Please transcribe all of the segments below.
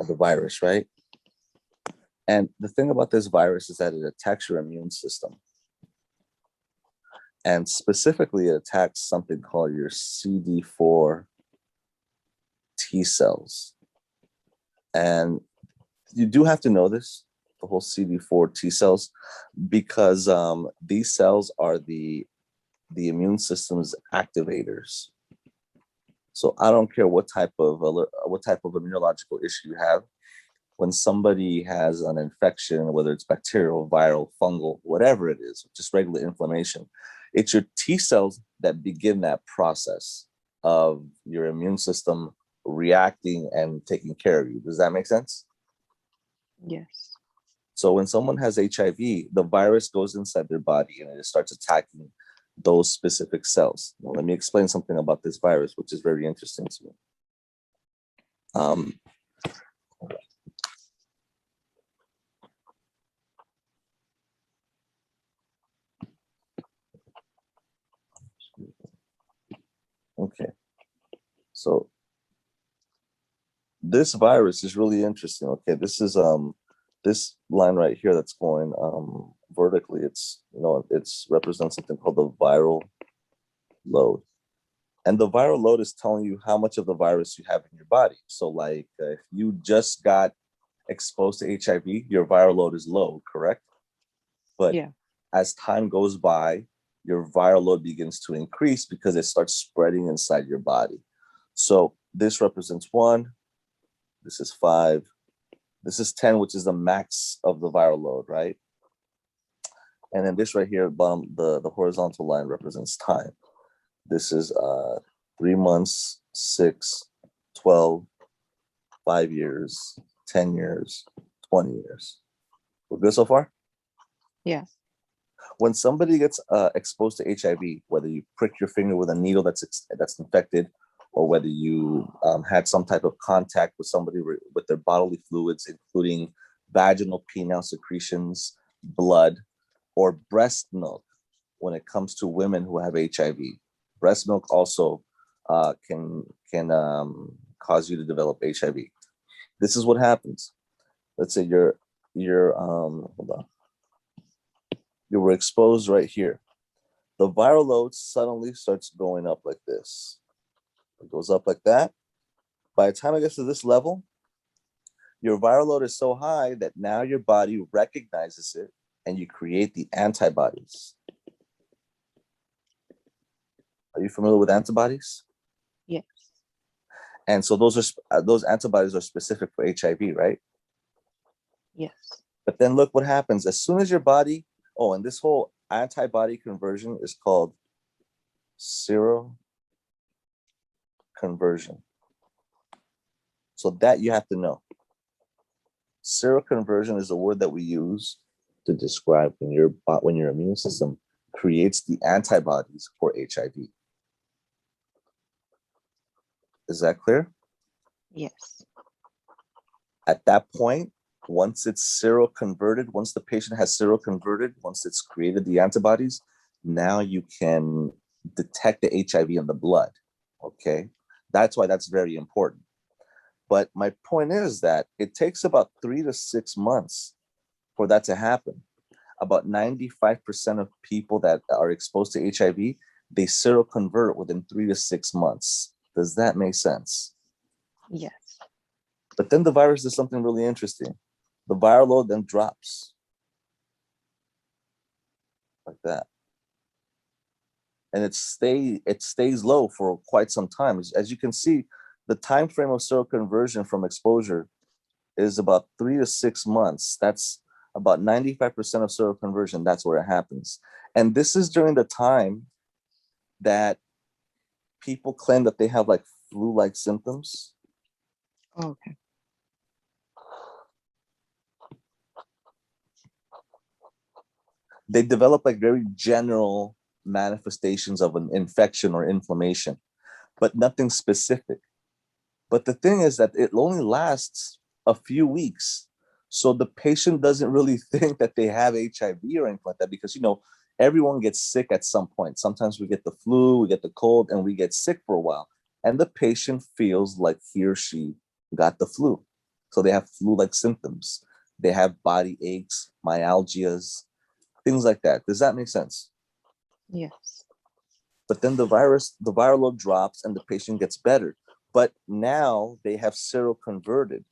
have the virus, right? And the thing about this virus is that it attacks your immune system. And specifically, it attacks something called your CD4 T cells. And you do have to know this, the whole CD4 T cells, because these cells are the immune system's activators. So I don't care what type of immunological issue you have. When somebody has an infection, whether it's bacterial, viral, fungal, whatever it is, just regular inflammation, it's your T cells that begin that process of your immune system reacting and taking care of you. Does that make sense? Yes. So when someone has HIV, the virus goes inside their body and it starts attacking those specific cells. Now, let me explain something about this virus, which is very interesting to me. Okay, so this virus is really interesting. Okay, this is this line right here that's going vertically. It's represents something called the viral load, and the viral load is telling you how much of the virus you have in your body. So, like, if you just got exposed to HIV, your viral load is low, correct? But yeah, as time goes by, your viral load begins to increase because it starts spreading inside your body. So this represents 1, this is 5, this is 10, which is the max of the viral load, right? And then this right here, bottom, the horizontal line represents time. This is 3 months, 6, 12, 5 years, 10 years, 20 years. We're good so far? yeah, When somebody gets exposed to HIV, whether you prick your finger with a needle that's infected, or whether you had some type of contact with somebody with their bodily fluids, including vaginal penile secretions, blood, or breast milk, when it comes to women who have HIV, breast milk also can cause you to develop HIV. This is what happens. Let's say hold on. You were exposed right here. The viral load suddenly starts going up like this. It goes up like that. By the time it gets to this level, your viral load is so high that now your body recognizes it and you create the antibodies. Are you familiar with antibodies? yes, And so those antibodies are specific for HIV, right? yes, But then look what happens. As soon as your body, and this whole antibody conversion is called seroconversion. So that you have to know. Seroconversion is a word that we use to describe when your immune system creates the antibodies for HIV. Is that clear? yes, At that point, once it's seroconverted, once the patient has seroconverted, once it's created the antibodies, now you can detect the HIV in the blood. Okay, that's why that's very important. But my point is that it takes about 3 to 6 months for that to happen. About 95% of people that are exposed to HIV, they seroconvert within 3 to 6 months. Does that make sense? yes. But then the virus does something really interesting. The viral load then drops like that. And it stays low for quite some time. As you can see, the time frame of seroconversion from exposure is about 3 to 6 months. That's about 95% of seroconversion. That's where it happens. And this is during the time that people claim that they have like flu-like symptoms. Okay. They develop like very general manifestations of an infection or inflammation, but nothing specific. But the thing is that it only lasts a few weeks. So the patient doesn't really think that they have HIV or anything like that, because, everyone gets sick at some point. Sometimes we get the flu, we get the cold, and we get sick for a while. And the patient feels like he or she got the flu. So they have flu-like symptoms. They have body aches, myalgias, things like that. Does that make sense? Yes. But then the viral load drops and the patient gets better. But now they have seroconverted.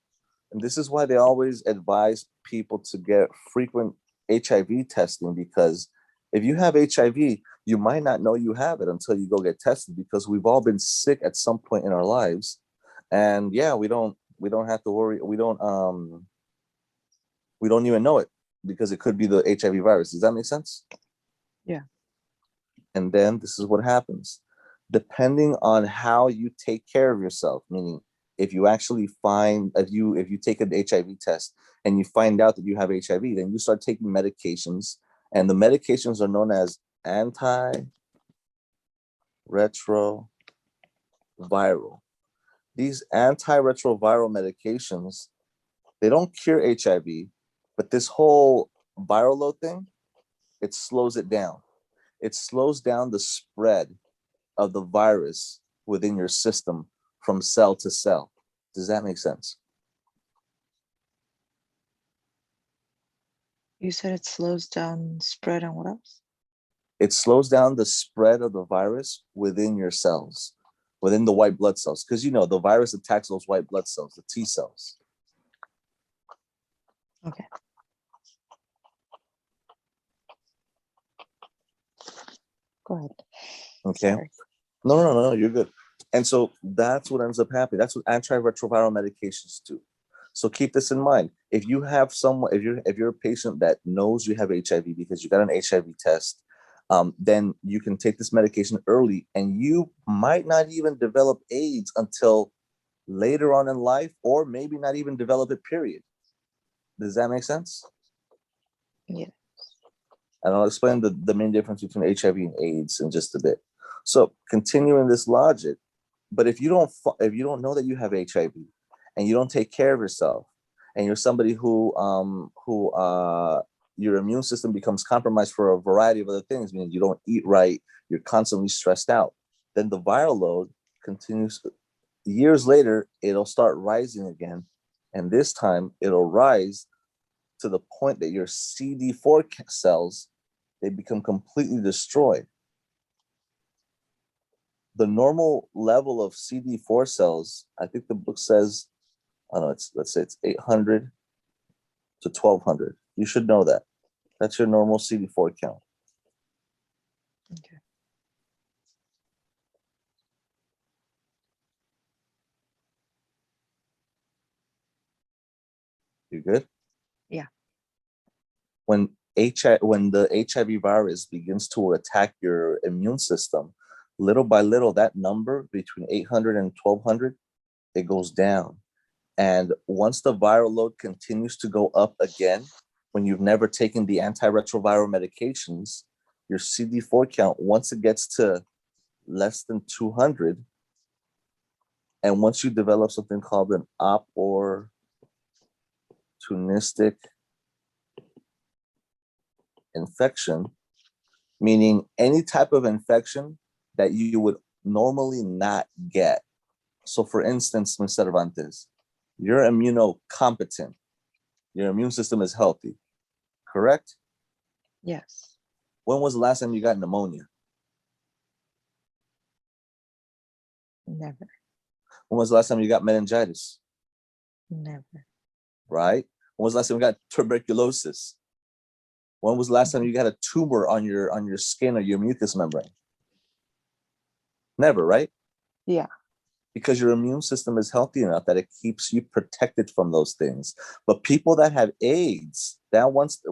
And this is why they always advise people to get frequent HIV testing, because if you have HIV, you might not know you have it until you go get tested, because we've all been sick at some point in our lives. And yeah, we don't have to worry. We don't even know it because it could be the HIV virus. Does that make sense? Yeah. And then this is what happens. Depending on how you take care of yourself, meaning if you actually find, if you take an HIV test and you find out that you have HIV, then you start taking medications, and the medications are known as antiretroviral. These antiretroviral medications, they don't cure HIV, but this whole viral load thing, it slows it down. It slows down the spread of the virus within your system from cell to cell. Does that make sense? You said it slows down spread and what else? It slows down the spread of the virus within your cells, within the white blood cells. Because the virus attacks those white blood cells, the T cells. Okay. Go ahead. Okay. Sorry. No, you're good. And so that's what ends up happening. That's what antiretroviral medications do. So keep this in mind. If you have someone, if you're a patient that knows you have HIV because you got an HIV test, then you can take this medication early, and you might not even develop AIDS until later on in life, or maybe not even develop it, period. Does that make sense? Yeah. And I'll explain the main difference between HIV and AIDS in just a bit. So continuing this logic, but if you don't know that you have HIV and you don't take care of yourself, and you're somebody who your immune system becomes compromised for a variety of other things, meaning you don't eat right, you're constantly stressed out, then the viral load continues. Years later, it'll start rising again, and this time it'll rise to the point that your CD4 cells, they become completely destroyed. The normal level of CD4 cells, I think the book says, I don't know, let's say it's 800 to 1200. You should know that. That's your normal CD4 count. Okay. You good? Yeah. When the HIV virus begins to attack your immune system, little by little, that number between 800 and 1200, it goes down. And once the viral load continues to go up again, when you've never taken the antiretroviral medications, your CD4 count, once it gets to less than 200, and once you develop something called an opportunistic infection, meaning any type of infection that you would normally not get. So for instance, Ms. Cervantes, you're immunocompetent. Your immune system is healthy, correct? Yes. When was the last time you got pneumonia? Never. When was the last time you got meningitis? Never. Right? When was the last time you got tuberculosis? When was the last time you got a tumor on your skin or your mucous membrane? Never, right? Yeah. Because your immune system is healthy enough that it keeps you protected from those things. But people that have AIDS, that once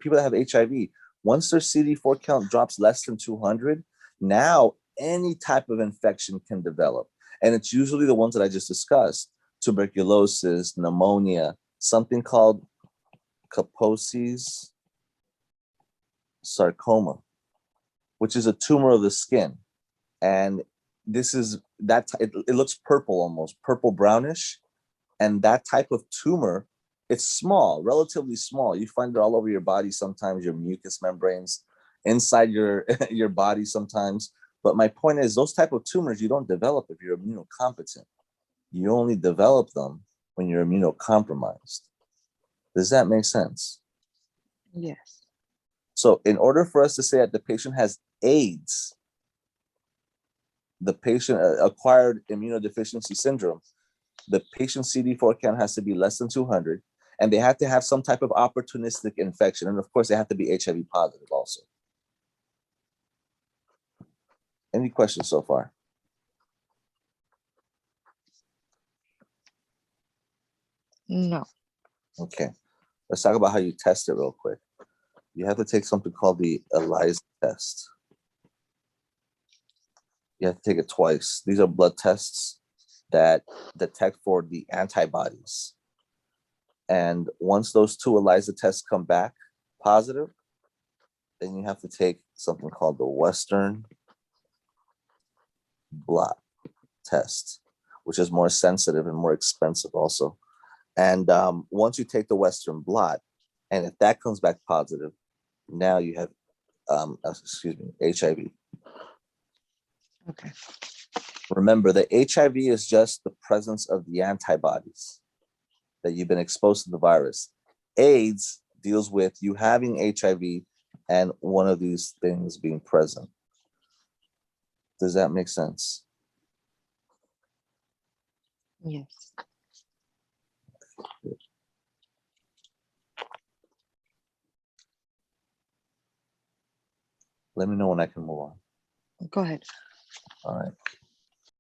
people that have HIV, once their CD4 count drops less than 200, now any type of infection can develop. And it's usually the ones that I just discussed: tuberculosis, pneumonia, something called Kaposi's sarcoma, which is a tumor of the skin. And this is it looks purple, almost purple brownish. And that type of tumor, it's small, relatively small. You find it all over your body sometimes, your mucous membranes, inside your your body sometimes. But my point is, those type of tumors you don't develop if you're immunocompetent. You only develop them when you're immunocompromised. Does that make sense? Yes. So in order for us to say that the patient has AIDS, the patient acquired immunodeficiency syndrome, the patient's CD4 count has to be less than 200, and they have to have some type of opportunistic infection. And of course, they have to be HIV positive also. Any questions so far? No. Okay, let's talk about how you test it real quick. You have to take something called the ELISA test. You have to take it twice. These are blood tests that detect for the antibodies. And once those two ELISA tests come back positive, then you have to take something called the Western blot test, which is more sensitive and more expensive also. And once you take the Western blot, and if that comes back positive, now you have, HIV. Okay. Remember, the HIV is just the presence of the antibodies that you've been exposed to the virus. AIDS deals with you having HIV and one of these things being present. Does that make sense? Yes. Let me know when I can move on. Go ahead. All right.